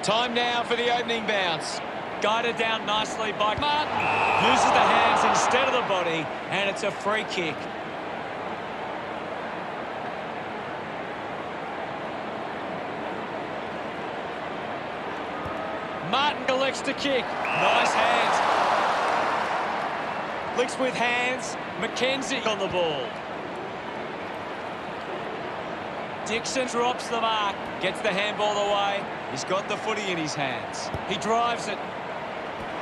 Time now for the opening bounce. Guided down nicely by Martin. Uses the hands instead of the body, and it's a free kick. Martin elects to kick. Nice hands. Licks with hands. McKenzie on the ball. Dixon drops the mark. Gets the handball away. He's got the footy in his hands. He drives it.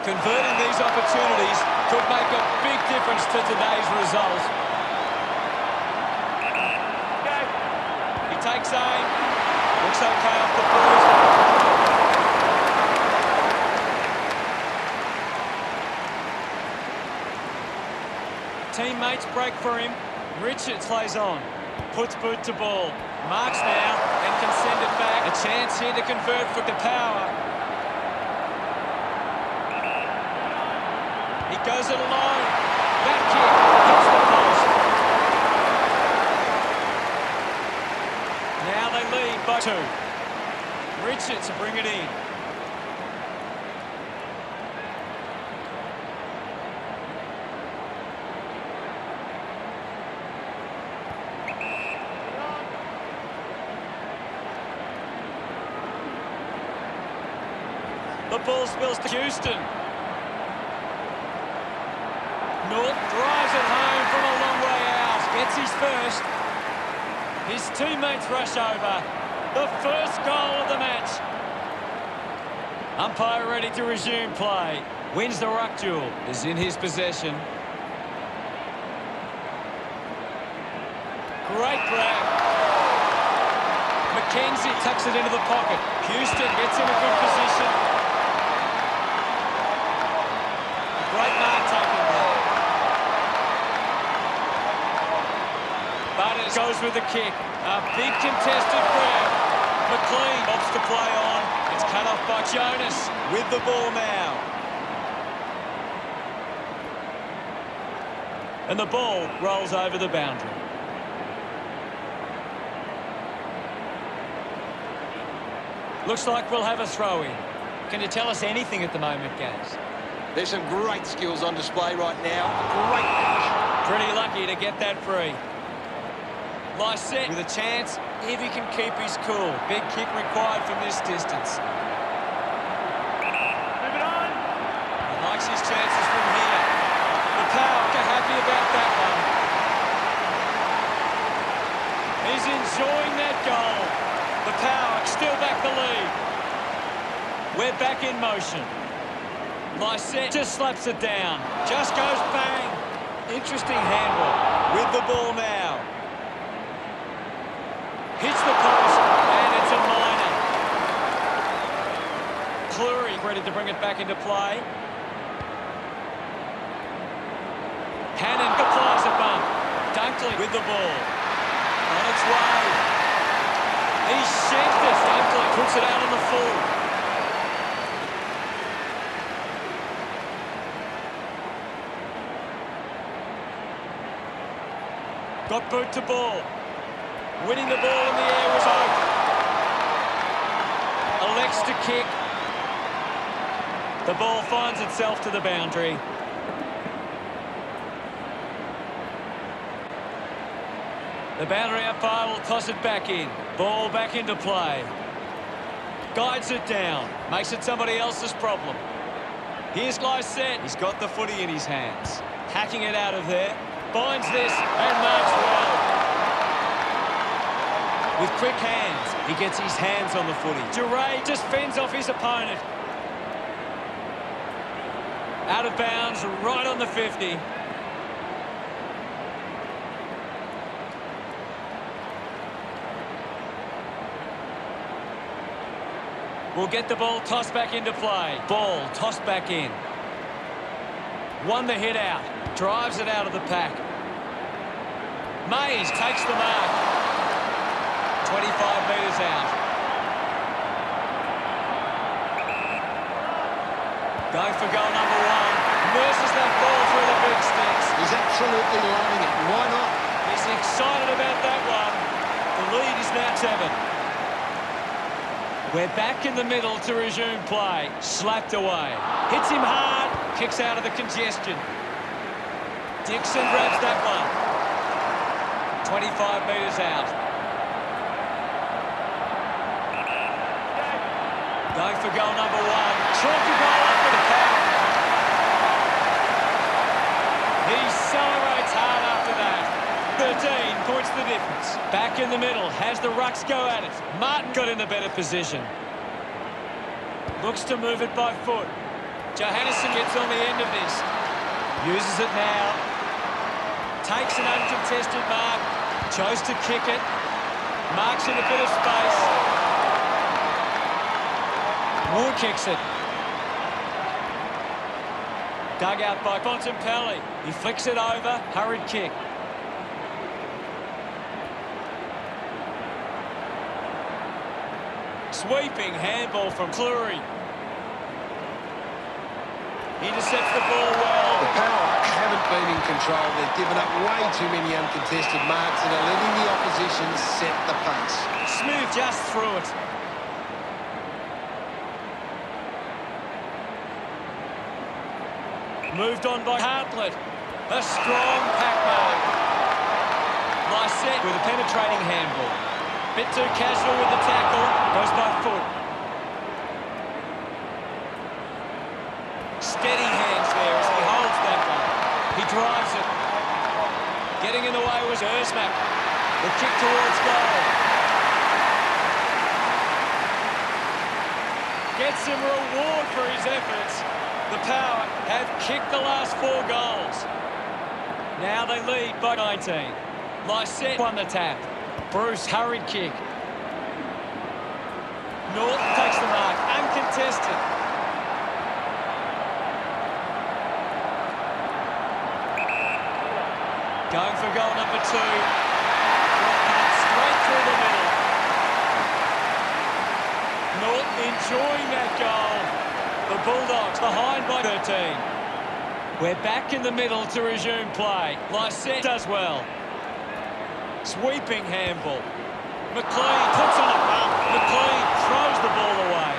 Converting these opportunities could make a big difference to today's result. He takes aim. Looks okay off the boot. Teammates break for him. Richards plays on. Puts boot to ball. Marks now and can send it back. A chance here to convert for the power. He goes it alone. That kick hits the post. Now they lead by 2. Richards to bring it in. The ball spills to Houston. North drives it home from a long way out. Gets his first. His teammates rush over. The first goal of the match. Umpire ready to resume play. Wins the ruck duel. Is in his possession. Great grab. McKenzie tucks it into the pocket. Houston gets in a good position. Great mark taken there. Butters goes with the kick. A big contested grab. McLean opts to play on. It's cut off by Jonas with the ball now. And the ball rolls over the boundary. Looks like we'll have a throw-in. Can you tell us anything at the moment, Gaz? There's some great skills on display right now. A great match. Pretty lucky to get that free. Lysette with a chance if he can keep his cool. Big kick required from this distance. Move it on. He likes his chances from here. The power are happy about that one. He's enjoying that goal. The power still back the lead. We're back in motion. Lysette just slaps it down. Just goes bang. Interesting handball. With the ball now. Hits the post, and it's a minor. Cleary ready to bring it back into play. Hannon applies a bump. Dunkley with the ball. On its way. He sheds it. Dunkley puts it out on the full. Got boot to ball. Winning the ball in the air was out. Elects to kick. The ball finds itself to the boundary. The boundary umpire will toss it back in. Ball back into play. Guides it down. Makes it somebody else's problem. Here's Lysette. He's got the footy in his hands. Hacking it out of there. Binds this and marks well. With quick hands, he gets his hands on the footy. Duray just fends off his opponent. Out of bounds, right on the 50. We'll get the ball tossed back into play. Ball tossed back in. Won the hit out. Drives it out of the pack. Mays takes the mark. 25 metres out. Going for goal number 1. Nurses that ball through the big sticks. He's absolutely loving it. Why not? He's excited about that one. The lead is now 7. We're back in the middle to resume play. Slapped away. Hits him hard. Kicks out of the congestion. Dixon grabs that one. 25 metres out. Going for goal number one. Chalky goal up with the power. He celebrates hard after that. 13 points the difference. Back in the middle. Has the rucks go at it. Martin got in a better position. Looks to move it by foot. Johannesson gets on the end of this. Uses it now. Takes an uncontested mark. Chose to kick it. Marks in a bit of space. Moore kicks it. Dug out by Bontempelli. He flicks it over. Hurried kick. Sweeping handball from Cleary. Intercepts the ball well. The Power haven't been in control. They've given up way too many uncontested marks and are letting the opposition set the pace. Smooth just through it. Moved on by Hartlett. A strong pack mark. Lysette with a penetrating handball. Bit too casual with the tackle. Goes by foot. Steady hands there as he holds that one. He drives it. Getting in the way was Erzmak. The kick towards goal. Gets some reward for his efforts. The Power have kicked the last 4 goals. Now they lead by 19. Lysette won the tap. Bruce hurried kick. Norton takes the mark, uncontested. Going for goal number 2. Straight through the middle. Norton enjoying that goal. The Bulldogs behind by 13. We're back in the middle to resume play. Lysette does well. Sweeping handball. McLean puts on a bump. McLean throws the ball away.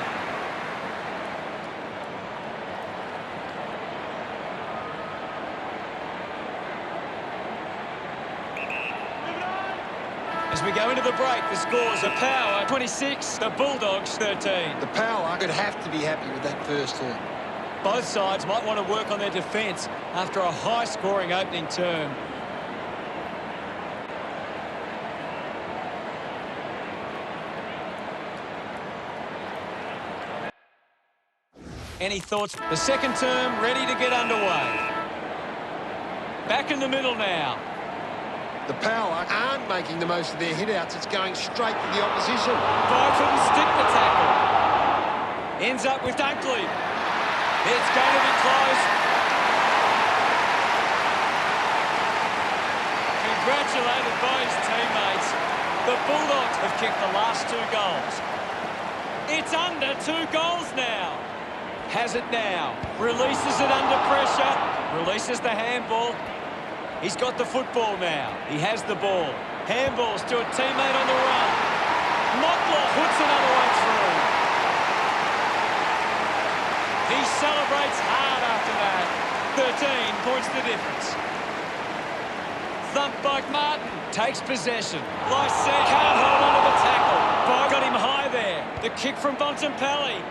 As we go into the break, the scores are Power 26, the Bulldogs 13. The Power could have to be happy with that first term. Both sides might want to work on their defence after a high-scoring opening term. Any thoughts? The second term ready to get underway. Back in the middle now. The Power aren't making the most of their hit-outs. It's going straight to the opposition. Boy couldn't stick the tackle. Ends up with Dunkley. It's going to be close. Congratulated by his teammates. The Bulldogs have kicked the last 2 goals. It's under 2 goals now. Has it now. Releases it under pressure. Releases the handball. He's got the football now. He has the ball. Handballs to a teammate on the run. Mottler puts another one through. He celebrates hard after that. 13 points the difference. Thumped by Martin. Takes possession. Lysette can't hold on to the tackle. Bo got him high there. The kick from Bontempelli.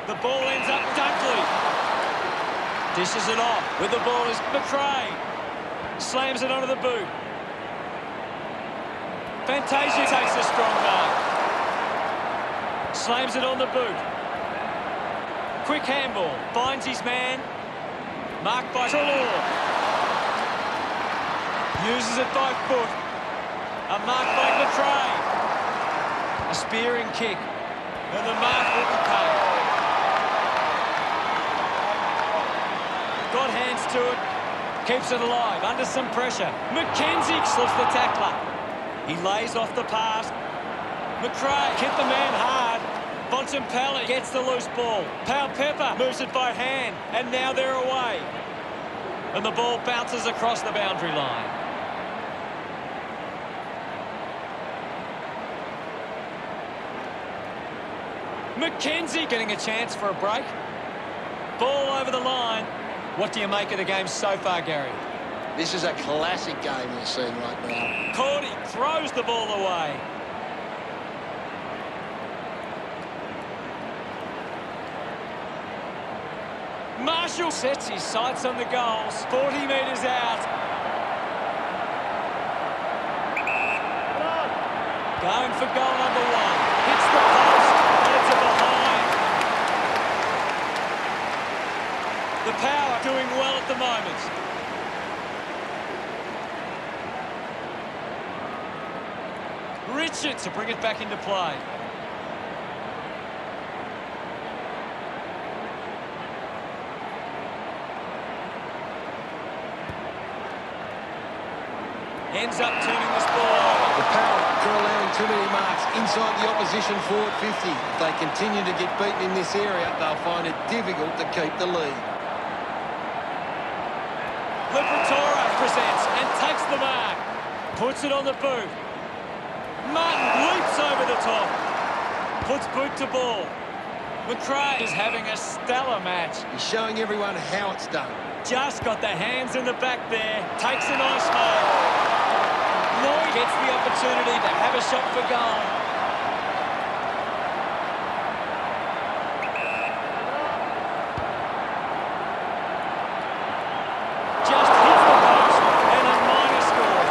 The ball ends up Dunkley. Dishes it off. With the ball is McRae. Slams it onto the boot. Fantasia takes a strong mark. Slams it on the boot. Quick handball. Finds his man. Marked by Trelaw. Uses it by foot. A mark by McRae. A spearing kick. And the mark will be paid. Got hands to it. Keeps it alive, under some pressure. McKenzie slips the tackler. He lays off the pass. McRae hit the man hard. Bontempelli gets the loose ball. Pepper moves it by hand, and now they're away. And the ball bounces across the boundary line. McKenzie getting a chance for a break. Ball over the line. What do you make of the game so far, Gary? This is a classic game we're seeing right now. Cordy throws the ball away. Marshall sets his sights on the goals. 40 metres out. Going for goal number one. Hits the post, and it's a behind. The Power doing well at the moment. Richard to bring it back into play. Ends up turning this ball over. The Power are allowing too many marks inside the opposition forward 50. If they continue to get beaten in this area, they'll find it difficult to keep the lead. Liberatore presents and takes the mark. Puts it on the boot. Martin leaps over the top. Puts boot to ball. McRae is having a stellar match. He's showing everyone how it's done. Just got the hands in the back there. Takes a nice hold. Lloyd gets the opportunity to have a shot for goal. Just hits the post and a minor score.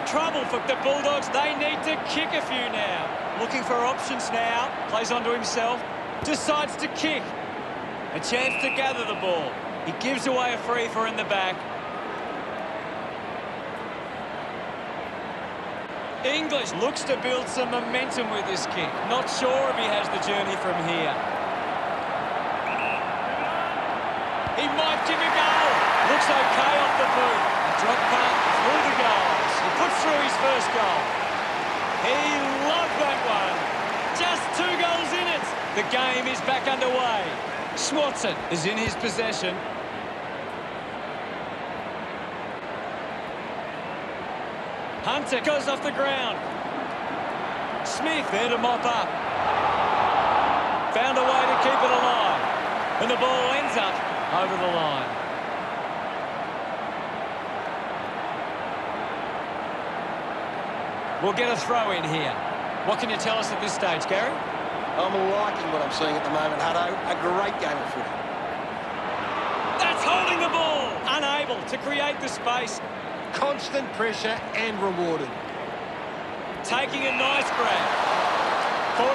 Trouble for the Bulldogs. They need to kick a few now. Looking for options now. Plays onto himself. Decides to kick. A chance to gather the ball. He gives away a free for in the back. English looks to build some momentum with this kick. Not sure if he has the journey from here. He might give a goal. Looks okay off the boot. A drop punt through the goals. He puts through his first goal. He loved that one. Just 2 goals in it. The game is back underway. Swatson is in his possession. Hunter goes off the ground. Smith there to mop up. Found a way to keep it alive. And the ball ends up over the line. We'll get a throw in here. What can you tell us at this stage, Gary? I'm liking what I'm seeing at the moment, Hutto. A great game of footy. That's holding the ball. Unable to create the space. Constant pressure and rewarded. Taking a nice grab. 45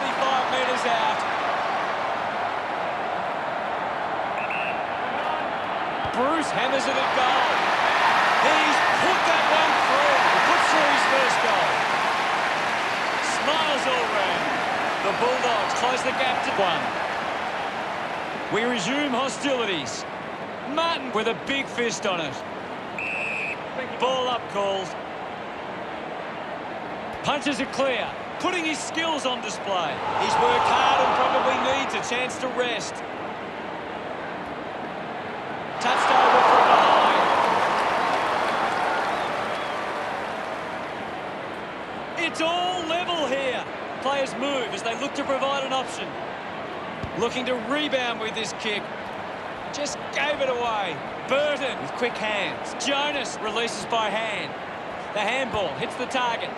metres out. Bruce hammers it at goal. He's put that one through. He puts through his first goal. Smiles all round. The Bulldogs close the gap to 1. We resume hostilities. Martin with a big fist on it. Ball up calls. Punches it clear. Putting his skills on display. He's worked hard and probably needs a chance to rest. Touched over from behind. It's all level here. Players move as they look to provide an option. Looking to rebound with this kick. Just gave it away. Burton with quick hands. Jonas releases by hand. The handball hits the target.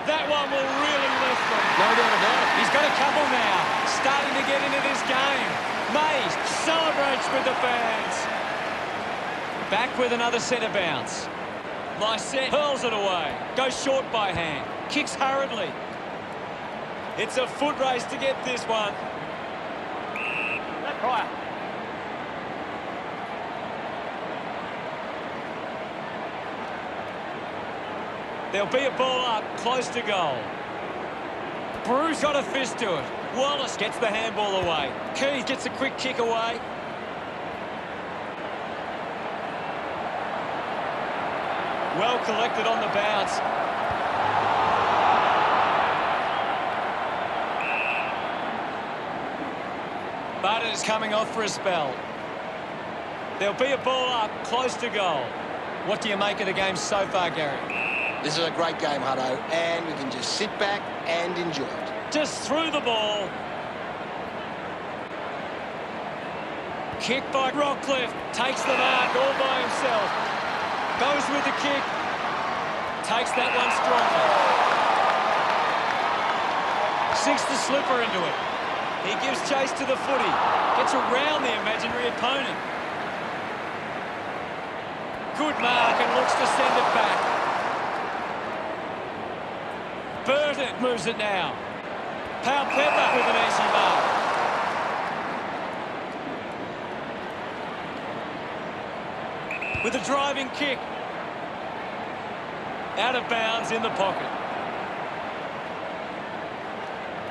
That one will really lift them. No doubt about it. He's got a couple now. Starting to get into this game. Mays celebrates with the fans. Back with another centre bounce. Lysette hurls it away. Goes short by hand. Kicks hurriedly. It's a foot race to get this one. Right. There'll be a ball up, close to goal. Bruce got a fist to it. Wallace gets the handball away. Keith gets a quick kick away. Well collected on the bounce. Butters coming off for a spell. There'll be a ball up, close to goal. What do you make of the game so far, Gary? This is a great game, Hutto, and we can just sit back and enjoy it. Just threw the ball. Kick by Rockcliffe. Takes the mark all by himself. Goes with the kick. Takes that one strongly. Sinks the slipper into it. He gives chase to the footy. Gets around the imaginary opponent. Good mark and looks to send it back. Burton moves it now. Pau Pepper with an easy mark. With a driving kick. Out of bounds in the pocket.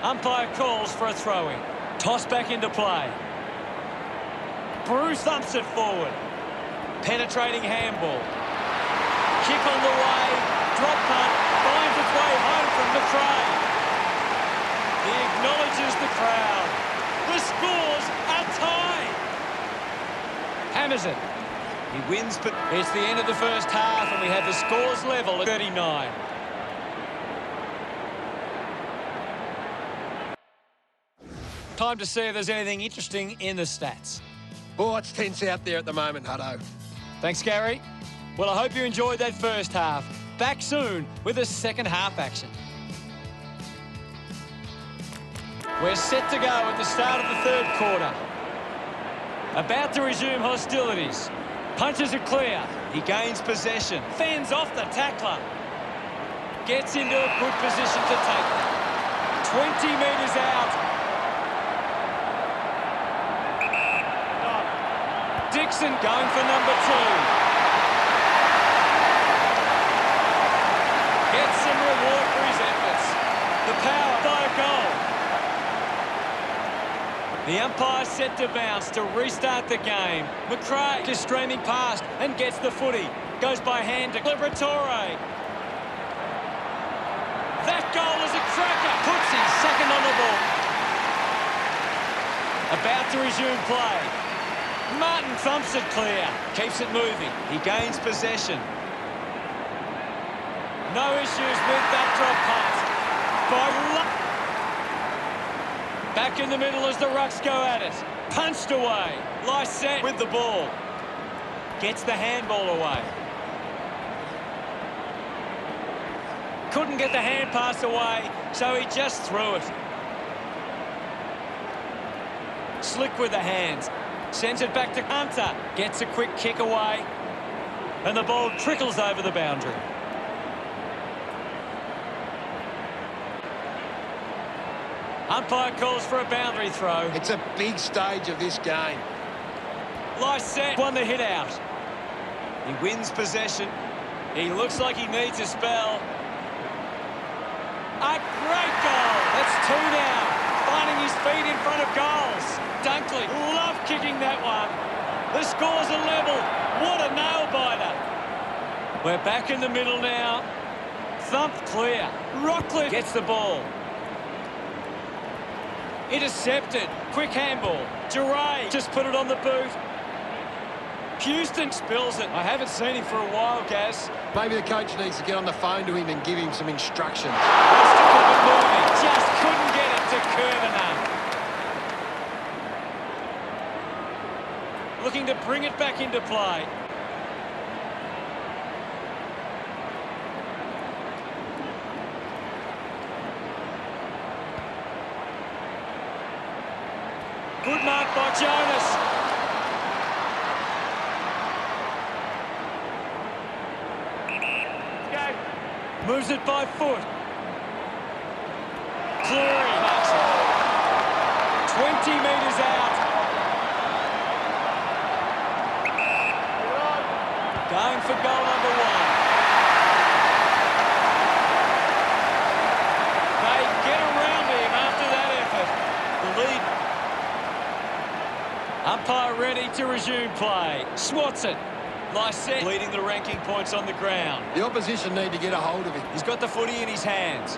Umpire calls for a throw-in. Toss back into play. Bruce thumps it forward. Penetrating handball. Kick on the way. Drop punt. Finds its way home from McRae. He acknowledges the crowd. The scores are tied. Hammers it. He wins, but it's the end of the first half and we have the scores level at 39. Time to see if there's anything interesting in the stats. Oh, it's tense out there at the moment, Hutto. Thanks, Gary. Well, I hope you enjoyed that first half. Back soon with the second half action. We're set to go at the start of the third quarter. About to resume hostilities. Punches it clear. He gains possession. Fends off the tackler. Gets into a good position to take it. 20 metres out. Dixon going for number 2. Gets some reward for his efforts. The power by a goal. The umpire set to bounce to restart the game. McRae is streaming past and gets the footy. Goes by hand to Liberatore. That goal is a cracker. Puts his second on the ball. About to resume play. Martin thumps it clear. Keeps it moving. He gains possession. No issues with that drop punt. Back in the middle as the Rucks go at it. Punched away. Lysette with the ball. Gets the handball away. Couldn't get the hand pass away, so he just threw it. Slick with the hands. Sends it back to Hunter. Gets a quick kick away. And the ball trickles over the boundary. Umpire calls for a boundary throw. It's a big stage of this game. Lysette won the hit out. He wins possession. He looks like he needs a spell. A great goal. That's 2 now. Finding his feet in front of goals. Dunkley, love kicking that one. The scores are level. What a nail-biter. We're back in the middle now. Thumped clear. Rockcliffe gets the ball. Intercepted. Quick handball. Duray just put it on the boot. Houston spills it. I haven't seen him for a while, Gaz. Maybe the coach needs to get on the phone to him and give him some instructions. Wants to keep it moving. Just couldn't get it to curve enough. Looking to bring it back into play. Good mark by Jonas. Moves it by foot. Cleary marks it. 20 metres out. Going for goal number 1. They get around him after that effort. The lead. Umpire ready to resume play. Swats it. Lysette leading the ranking points on the ground. The opposition need to get a hold of him. He's got the footy in his hands.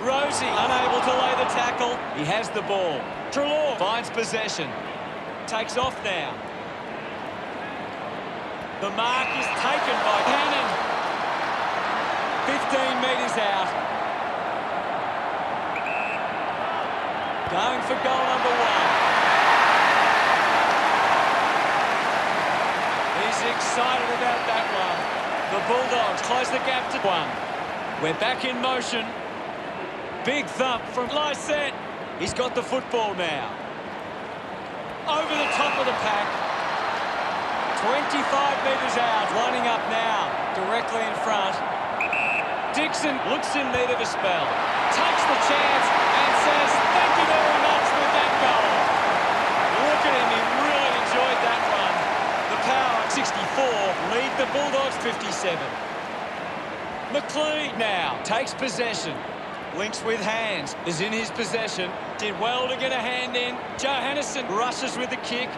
Rosie unable to lay the tackle. He has the ball. Treloar finds possession. Takes off now. The mark is taken by Cannon. 15 metres out. Going for goal number 1. He's excited about that one. The Bulldogs close the gap to 1. We're back in motion. Big thump from Lysette. He's got the football now. Over the top of the pack. 25 metres out, lining up now, directly in front. Dixon looks in need of a spell. Takes the chance and says, thank you very much with that goal. Look at him, he really enjoyed that one. The Power 64 lead the Bulldogs 57. McLean now takes possession. Links with hands, is in his possession. Did well to get a hand in. Johannesson rushes with the kick.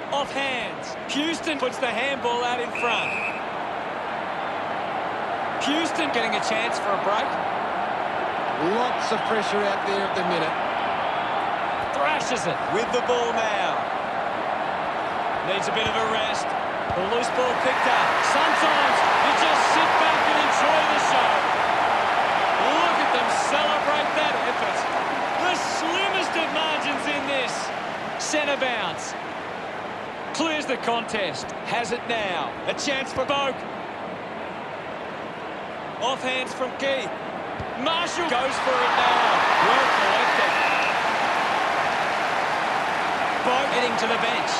Off hands. Houston puts the handball out in front. Houston getting a chance for a break. Lots of pressure out there at the minute. Thrashes it with the ball now. Needs a bit of a rest. The loose ball picked up. Sometimes you just sit back and enjoy the show. Look at them celebrate that effort. The slimmest of margins in this. Centre bounce. Clears the contest. Has it now. A chance for Boak. Off hands from Keith. Marshall goes for it now. Well collected. Boak heading to the bench.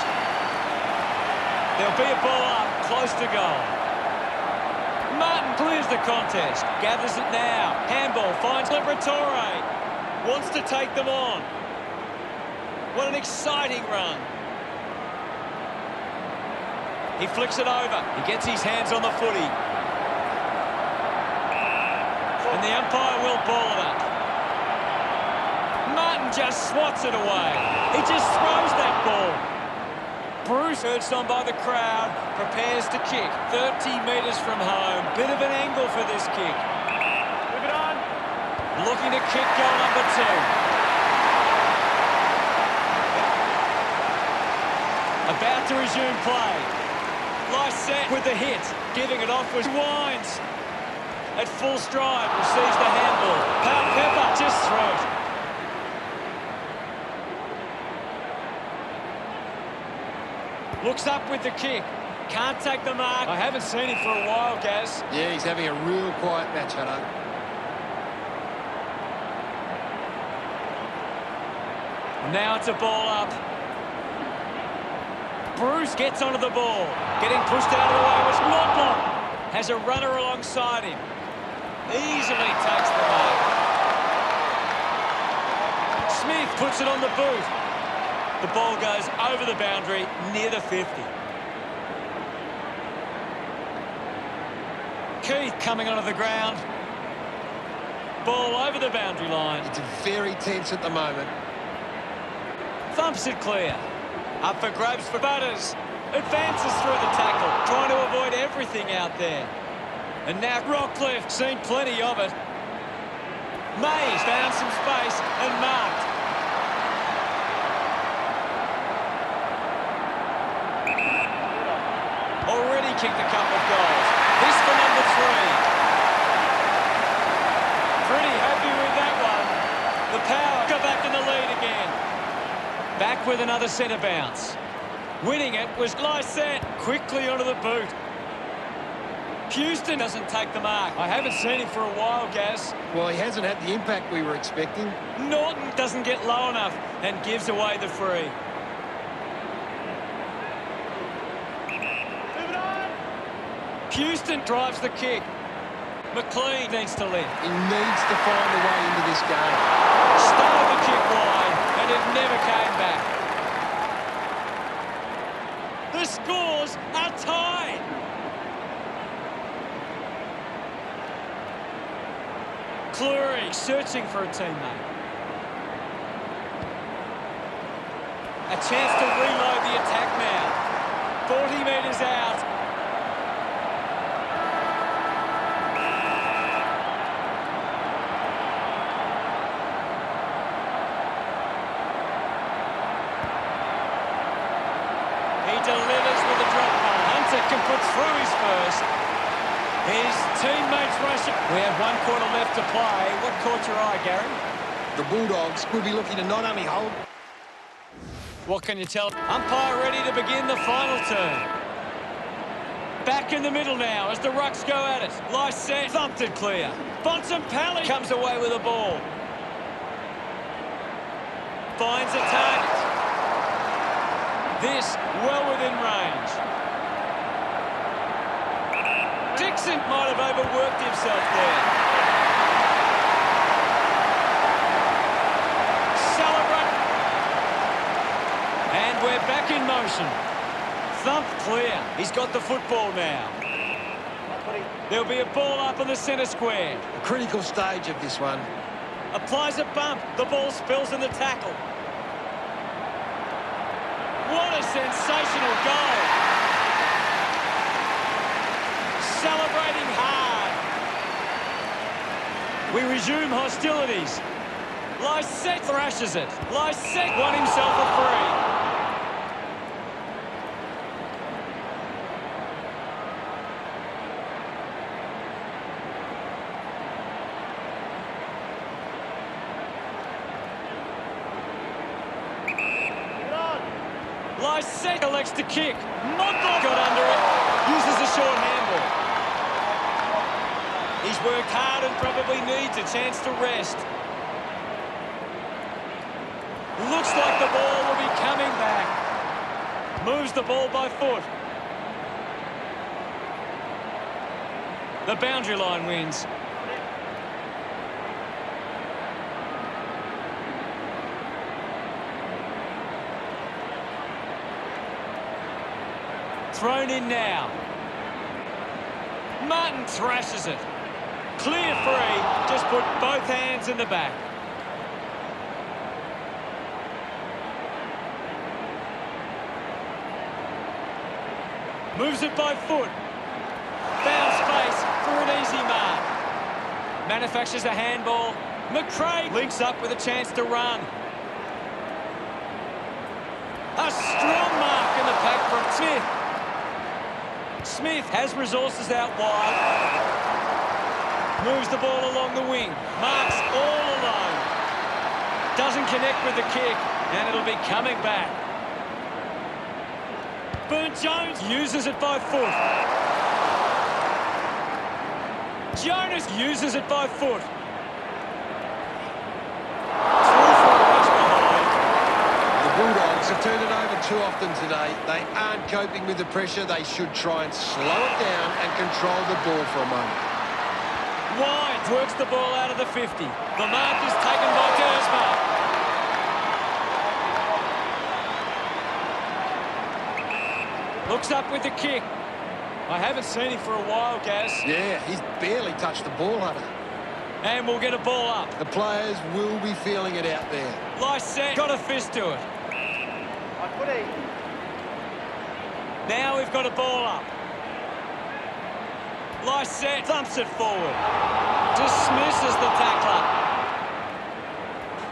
There'll be a ball up, close to goal. Martin clears the contest, gathers it now. Handball finds Liberatore. Wants to take them on. What an exciting run. He flicks it over. He gets his hands on the footy. And the umpire will ball it up. Martin just swats it away. He just throws that ball. Bruce, urged on by the crowd, prepares to kick. 30 metres from home. Bit of an angle for this kick. Move it on. Looking to kick goal number 2. About to resume play. Lysette with the hit. Giving it off was Wines. At full stride, receives the handball. Pepper just throws. Looks up with the kick. Can't take the mark. I haven't seen him for a while, Gaz. Yeah, he's having a real quiet match, Hutto. Now it's a ball up. Bruce gets onto the ball. Getting pushed out of the way was Motlop. Has a runner alongside him. Easily takes the mark. Smith puts it on the boot. The ball goes over the boundary, near the 50. Keith coming onto the ground. Ball over the boundary line. It's very tense at the moment. Thumps it clear. Up for grabs for Butters. Advances through the tackle, trying to avoid everything out there. And now Rockcliffe, seen plenty of it. Mays found some space and marked. Already kicked a couple of goals. This for number 3. Pretty happy with that one. The Power go back in the lead again. Back with another centre bounce. Winning it was Lysette, quickly onto the boot. Houston doesn't take the mark. I haven't seen him for a while, Gaz. Well, he hasn't had the impact we were expecting. Norton doesn't get low enough and gives away the free. Houston drives the kick. McLean needs to lift. He needs to find a way into this game. Started the kick wide, and it never came back. The scores are tied. Cleary searching for a teammate. A chance to reload the attack now. 40 metres out. He delivers with a drop ball. Hunter can put through his first. His teammates rush it. We have 1 quarter left to play. What caught your eye, Gary? The Bulldogs will be looking to not only hold... What can you tell? Umpire ready to begin the final turn. Back in the middle now as the Rucks go at it. Lice set, thumped it clear. Bontempelli comes away with the ball. Finds a target. This well within range. Dixon might have overworked himself there. Celebrate. And we're back in motion. Thump clear. He's got the football now. There'll be a ball up in the centre square. A critical stage of this one. Applies a bump. The ball spills in the tackle. What a sensational goal. Celebrating hard. We resume hostilities. Lysette thrashes it. Lysette won himself a free. Lysette elects to kick. Montel got under it. Uses a short handball. He's worked hard and probably needs a chance to rest. Looks like the ball will be coming back. Moves the ball by foot. The boundary line wins. Thrown in now. Martin thrashes it. Clear free. Just put both hands in the back. Moves it by foot. Found space for an easy mark. Manufactures a handball. McRae links up with a chance to run. A strong mark in the pack from Smith. Smith has resources out wide. Moves the ball along the wing. Marks all alone. Doesn't connect with the kick, and it'll be coming back. Burnt-Jones uses it by foot. Jonas uses it by foot. Through for a rush behind. The Bulldogs have turned it over too often today. They aren't coping with the pressure. They should try and slow it down and control the ball for a moment. Wines works the ball out of the 50. The mark is taken by Dersma. Looks up with the kick. I haven't seen him for a while, Gaz. Yeah, he's barely touched the ball, Hunter. And we'll get a ball up. The players will be feeling it out there. Lysette got a fist to it. Now we've got a ball up. Lysette thumps it forward. Dismisses the tackler.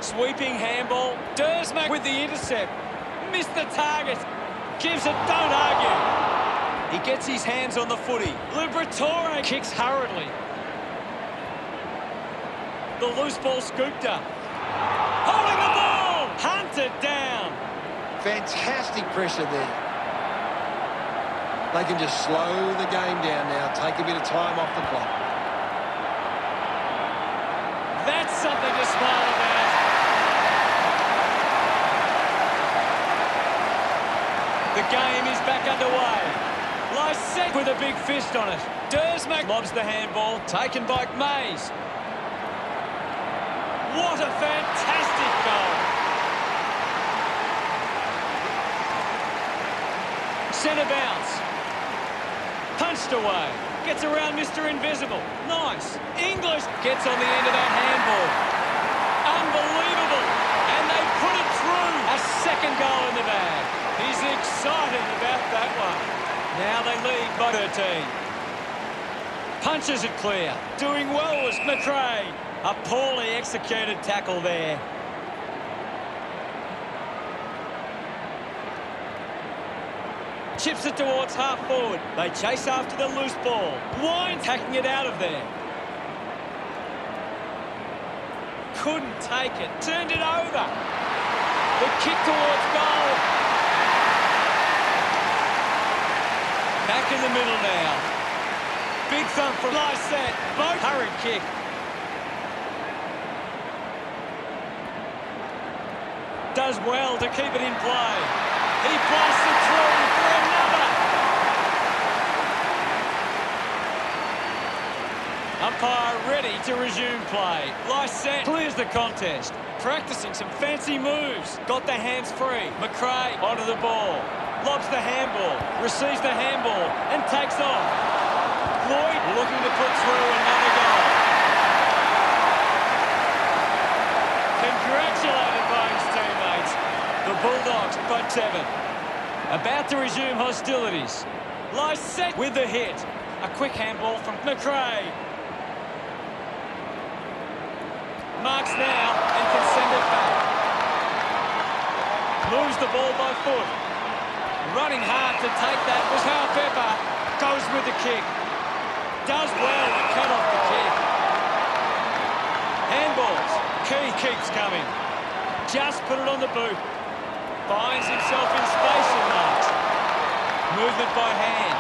Sweeping handball. Dersma with the intercept. Missed the target. Gives it, don't argue. He gets his hands on the footy. Liberatore kicks hurriedly. The loose ball scooped up. Holding the ball! Hunted down. Fantastic pressure there. They can just slow the game down now, take a bit of time off the clock. That's something to smile about. The game is back underway. Lysette with a big fist on it. Dersma lobs the handball, taken by Mays. What a fantastic goal. Centre bounce. Punched away. Gets around Mr. Invisible. Nice. English gets on the end of that handball. Unbelievable. And they put it through. A second goal in the bag. He's excited about that one. Now they lead by 13. Punches it clear. Doing well was McRae. A poorly executed tackle there. Chips it towards half forward. They chase after the loose ball. Wines hacking it out of there. Couldn't take it. Turned it over. The kick towards goal. Back in the middle now. Big thump from Lysette. Both hurried kick. Does well to keep it in play. He blasts it through for another. Umpire ready to resume play. Lysette clears the contest. Practicing some fancy moves. Got the hands free. McRae onto the ball. Lobs the handball. Receives the handball and takes off. Lloyd looking to put through another goal. Congratulated by his teammates. The Bulldogs by 7. About to resume hostilities. Lysette with the hit. A quick handball from McRae. Marks now and can send it back. Moves the ball by foot. Running hard to take that was Hal Pepper. Goes with the kick. Does well to cut off the kick. Handballs. Key keeps coming. Just put it on the boot. Finds himself in space and marks. Movement by hand.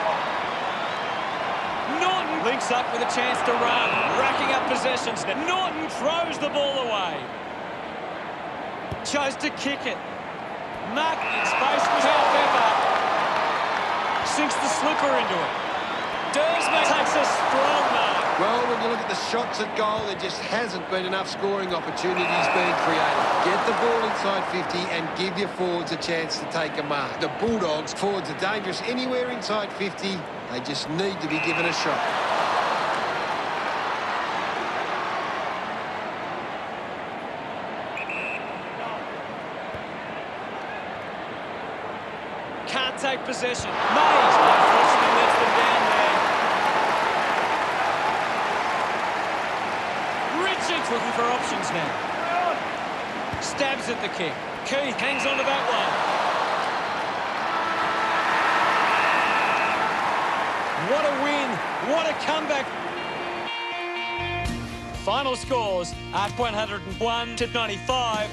Norton links up with a chance to run. Racking up possessions. Norton throws the ball away. Chose to kick it. Marking in space was Hal Pepper. Sinks the slipper into it. Dersman takes a strong mark. Well, when you look at the shots at goal, there just hasn't been enough scoring opportunities being created. Get the ball inside 50 and give your forwards a chance to take a mark. The Bulldogs forwards are dangerous anywhere inside 50. They just need to be given a shot. Can't take possession. Mays unfortunately lets them down there. Richards looking for options now. Stabs at the kick. Keith hangs on to that one. What a win. What a comeback. Final scores at 101 to 95.